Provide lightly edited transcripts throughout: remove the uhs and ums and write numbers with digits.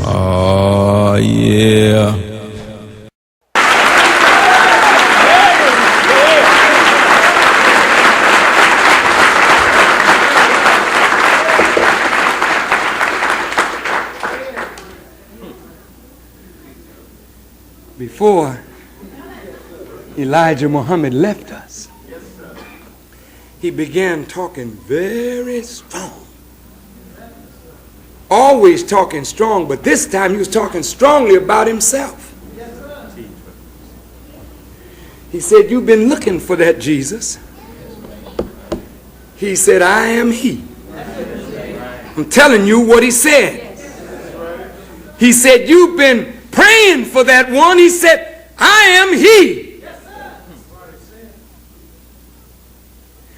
Oh, yeah. Before Elijah Muhammad left us, he began talking very strong. Always talking strong, but this time he was talking strongly about himself. He said, "You've been looking for that Jesus." He said, "I am he." I'm telling you what he said. He said, "You've been praying for that one." He said, "I am he."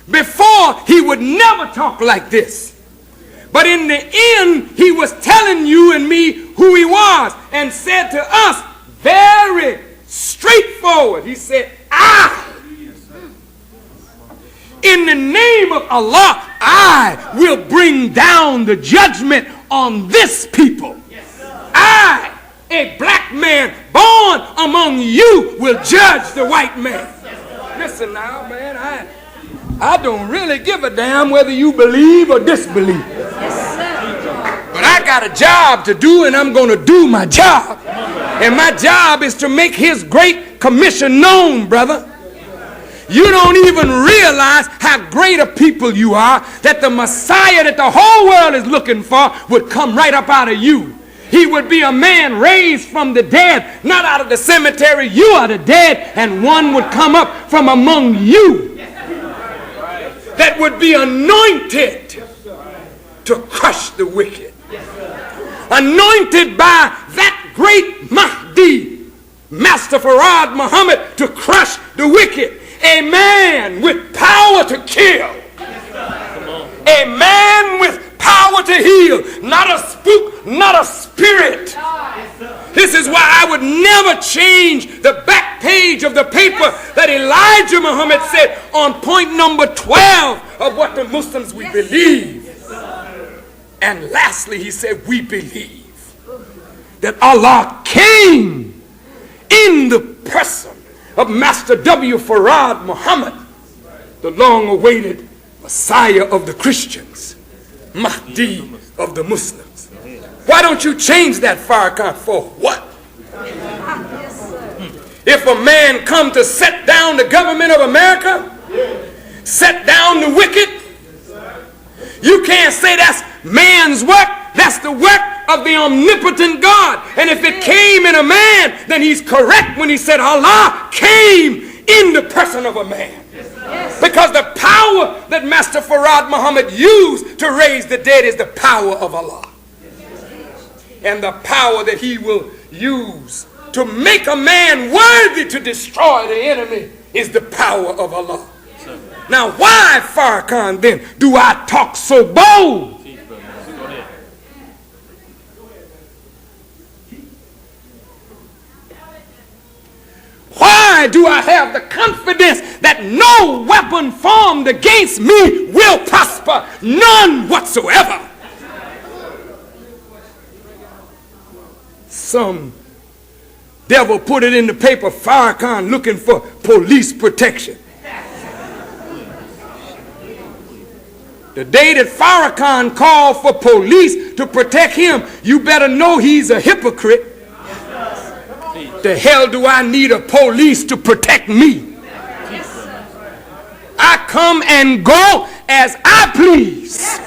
Before, he would never talk like this. But in the end, he was telling you and me who he was, and said to us very straightforward. He said, in the name of Allah, I will bring down the judgment on this people. I, a black man born among you, will judge the white man. Listen now, man, I don't really give a damn whether you believe or disbelieve. But I got a job to do, and I'm going to do my job. And my job is to make his great commission known, brother. You don't even realize how great a people you are, that the Messiah that the whole world is looking for would come right up out of you. He would be a man raised from the dead, not out of the cemetery. You are the dead, and one would come up from among you that would be anointed to crush the wicked. Anointed by that great Mahdi, Master Farad Muhammad, to crush the wicked. A man with power to kill. A man with power to heal. Not a spook, not a spirit. This is why I would never change the back page of the paper that Elijah Muhammad said on point number 12 of what the Muslims we believe. And lastly, he said, we believe that Allah came in the person of Master W. Farad Muhammad, the long-awaited Messiah of the Christians, Mahdi of the Muslims. Why don't you change that, Farrakhan? For what? If a man come to set down the government of America, set down the wicked, you can't say that's man's work. That's the work of the omnipotent God. And if it came in a man, then he's correct when he said Allah came in the person of a man. Because the power that Master Farad Muhammad used to raise the dead is the power of Allah. And the power that he will use to make a man worthy to destroy the enemy is the power of Allah. Now why, Farrakhan, then do I talk so bold? Why do I have the confidence that no weapon formed against me will prosper? None whatsoever. Some devil put it in the paper, Farrakhan looking for police protection. The day that Farrakhan called for police to protect him, you better know he's a hypocrite. The hell do I need a police to protect me? I come and go as I please.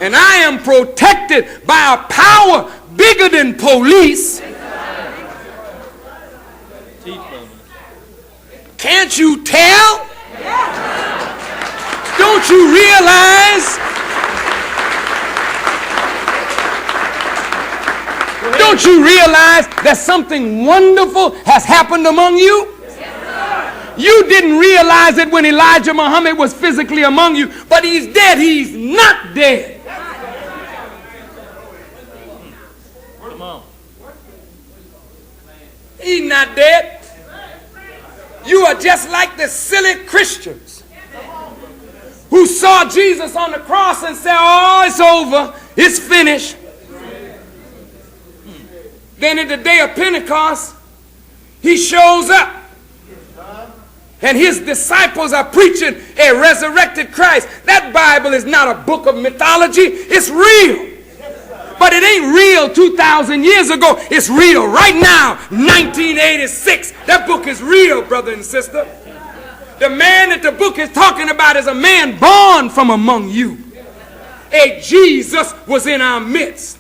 And I am protected by a power bigger than police. Can't you tell? Don't you realize? Don't you realize that something wonderful has happened among you? You didn't realize it when Elijah Muhammad was physically among you, but he's dead. He's not dead. He's not dead. You are just like the silly Christians who saw Jesus on the cross and said, oh, it's over. It's finished. Then at the day of Pentecost, he shows up. And his disciples are preaching a resurrected Christ. That Bible is not a book of mythology. It's real. But it ain't real 2,000 years ago. It's real right now, 1986. That book is real, brother and sister. The man that the book is talking about is a man born from among you. A Jesus was in our midst,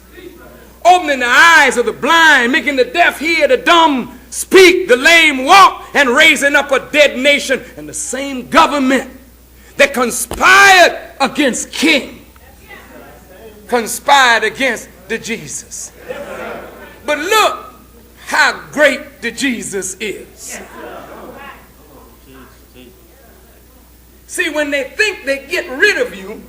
opening the eyes of the blind, making the deaf hear, the dumb speak, the lame walk, and raising up a dead nation. And the same government that conspired against King conspired against the Jesus. But look how great the Jesus is. See, when they think they get rid of you,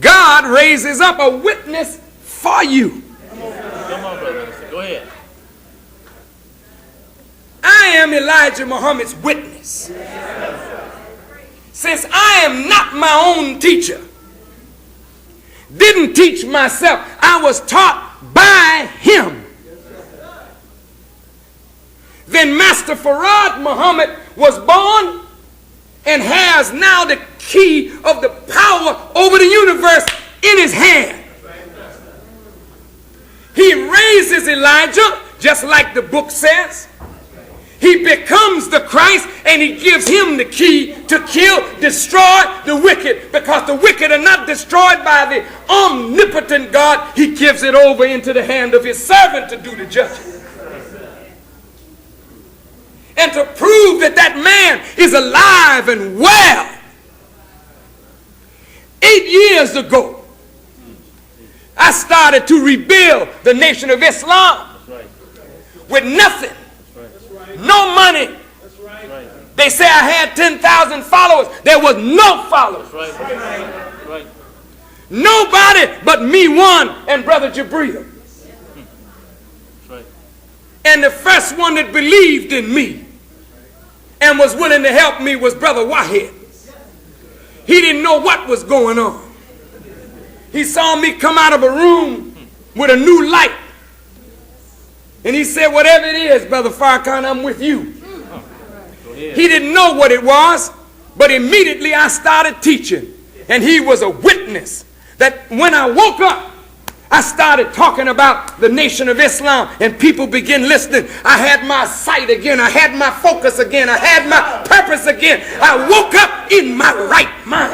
God raises up a witness for you. Come on, brother. Go ahead. I am Elijah Muhammad's witness. Since I am not my own teacher, didn't teach myself, I was taught by him. Then Master Farad Muhammad was born and has now the key of the power over the universe in his hand. He raises Elijah, just like the book says. He becomes the Christ, and he gives him the key to kill, destroy the wicked. Because the wicked are not destroyed by the omnipotent God. He gives it over into the hand of his servant to do the judging. And to prove that that man is alive and well, 8 years ago, I started to rebuild the Nation of Islam with nothing. No money. They say I had 10,000 followers. There was no followers. Nobody but me, one, and Brother Jabril. And the first one that believed in me and was willing to help me was Brother Waheed. He didn't know what was going on. He saw me come out of a room with a new light. And he said, whatever it is, Brother Farrakhan, I'm with you. He didn't know what it was, but immediately I started teaching. And he was a witness that when I woke up, I started talking about the Nation of Islam, and people began listening. I had my sight again. I had my focus again. I had my purpose again. I woke up in my right mind.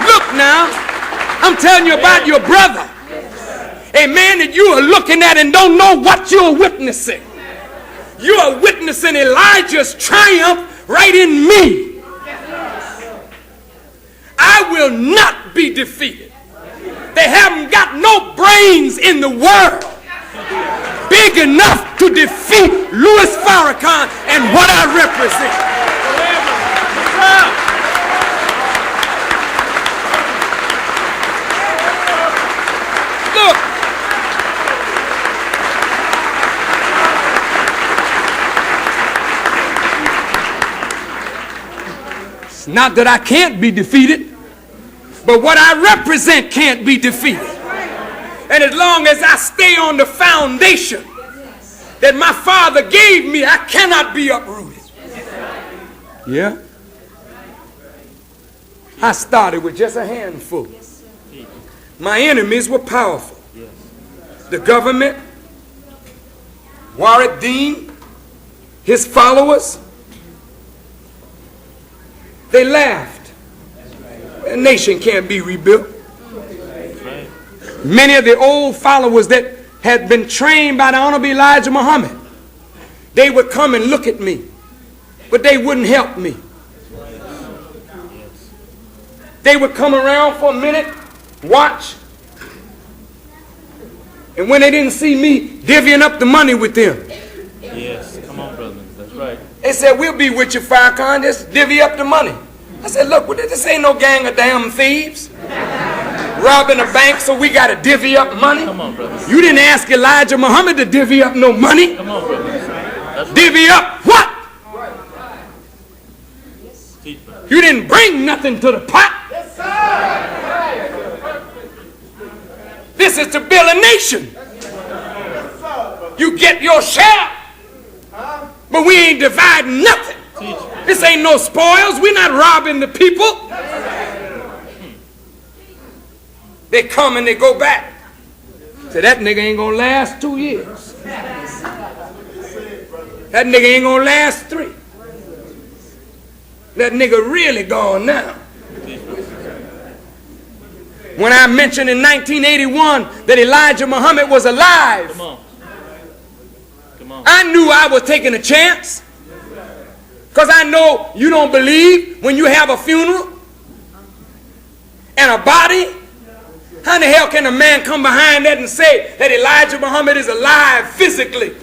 Look now, I'm telling you about your brother. A man that you are looking at and don't know what you're witnessing. You are witnessing Elijah's triumph right in me. I will not be defeated. They haven't got no brains in the world big enough to defeat Louis Farrakhan and what I represent. Look, it's not that I can't be defeated, but what I represent can't be defeated. And as long as I stay on the foundation that my Father gave me, I cannot be uprooted. Yeah? I started with just a handful. My enemies were powerful. The government, Warwick Dean, his followers, they laughed. A nation can't be rebuilt. Many of the old followers that had been trained by the Honorable Elijah Muhammad, they would come and look at me, but they wouldn't help me. They would come around for a minute, watch, and when they didn't see me, divvying up the money with them. Yes, come on, brother. That's right. They said, we'll be with you, Farrakhan, just divvy up the money. I said, look, this ain't no gang of damn thieves robbing a bank, so we got to divvy up money. Come on, brother. You didn't ask Elijah Muhammad to divvy up no money. Come on, brother. That's divvy up what? right. You didn't bring nothing to the pot. This is to build a nation. You get your share, but we ain't dividing nothing. This ain't no spoils. We're not robbing the people. They come and they go back. So that nigga ain't gonna last 2 years. That nigga ain't gonna last 3. That nigga really gone now. When I mentioned in 1981 that Elijah Muhammad was alive, Come on. Come on. I knew I was taking a chance. Because I know you don't believe when you have a funeral and a body. How in the hell can a man come behind that and say that Elijah Muhammad is alive physically?